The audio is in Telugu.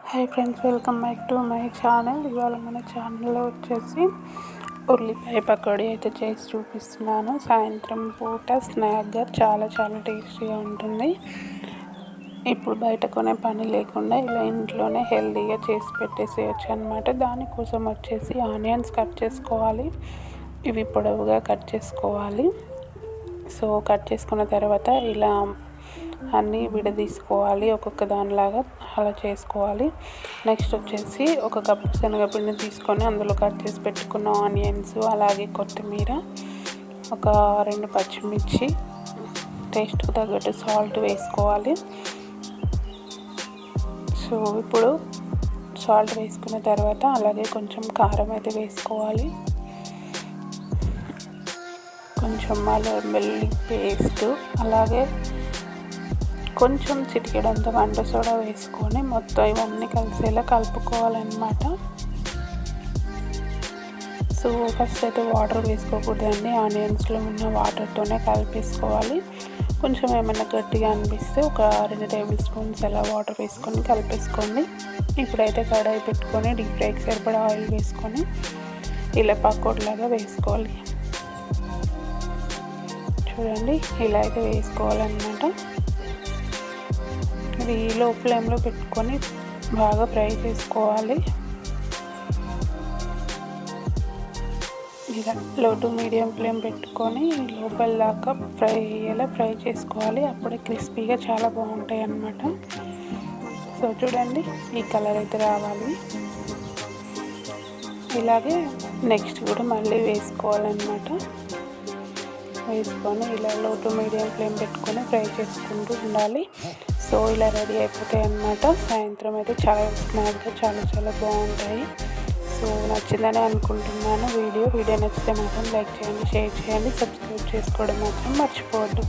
Hi friends, welcome back to my channel. ఇవాళ మన ఛానల్లో వచ్చేసి ఉల్లిపాయ పకోడీ అయితే చేసి చూపిస్తున్నాను. సాయంత్రం పూట స్నాక్గా చాలా టేస్టీగా ఉంటుంది. ఇప్పుడు బయట కొనే పని లేకుండా ఇలా ఇంట్లోనే హెల్తీగా చేసి పెట్టేసేయచ్చు అనమాట. దానికోసం వచ్చేసి ఆనియన్స్ కట్ చేసుకోవాలి. ఇవి పొడవుగా కట్ చేసుకోవాలి. సో కట్ చేసుకున్న తర్వాత ఇలా అన్నీ విడదీసుకోవాలి, ఒక్కొక్క దానిలాగా అలా చేసుకోవాలి. నెక్స్ట్ వచ్చేసి ఒక కప్పు శనగపిండి తీసుకొని అందులో కట్ చేసి పెట్టుకున్న ఆనియన్స్, అలాగే కొత్తిమీర, ఒక 2 పచ్చిమిర్చి, టేస్ట్కి తగ్గట్టు సాల్ట్ వేసుకోవాలి. సో ఇప్పుడు సాల్ట్ వేసుకున్న తర్వాత అలాగే కొంచెం కారం అయితే వేసుకోవాలి. కొంచెం అల్లం వెల్లుల్లి పేస్ట్, అలాగే కొంచెం చిటికెడంత వంట సోడా వేసుకొని మొత్తం ఇవన్నీ కలిసేలా కలుపుకోవాలన్నమాట. సో ఫస్ట్ అయితే వాటర్ వేసుకోకూడదండి, ఆనియన్స్లో ఉన్న వాటర్తోనే కలిపేసుకోవాలి. కొంచెం ఏమైనా గట్టిగా అనిపిస్తే ఒక 2 టేబుల్ స్పూన్స్ అలా వాటర్ వేసుకొని కలిపేసుకోండి. ఇప్పుడైతే కడాయి పెట్టుకొని డీప్ ఫ్రైకి సరిపడా ఆయిల్ వేసుకొని ఇలా పకోడీలాగా వేసుకోవాలి. చూడండి, ఇలా అయితే వేసుకోవాలన్నమాట. ఇది లో ఫ్లేమ్లో పెట్టుకొని బాగా ఫ్రై చేసుకోవాలి. ఇలా లో టు మీడియం ఫ్లేమ్ పెట్టుకొని లోపల దాకా ఫ్రై అయ్యేలా ఫ్రై చేసుకోవాలి. అప్పుడే క్రిస్పీగా చాలా బాగుంటాయి అన్నమాట. సో చూడండి, ఈ కలర్ అయితే రావాలి. ఇలాగే నెక్స్ట్ కూడా మళ్ళీ వేసుకోవాలన్నమాట. వేసుకొని ఇలా లో టు మీడియం ఫ్లేమ్ పెట్టుకొని ఫ్రై చేసుకుంటూ ఉండాలి. సో ఇలా రెడీ అయిపోతాయి అన్నమాట. సాయంత్రం అయితే చాలా స్నాక్గా చాలా బాగుంటాయి. సో నచ్చిందని అనుకుంటున్నాను. వీడియో నచ్చితే మాత్రం లైక్ చేయండి, షేర్ చేయండి, సబ్స్క్రైబ్ చేసుకోవడం మాత్రం మర్చిపోవద్దు.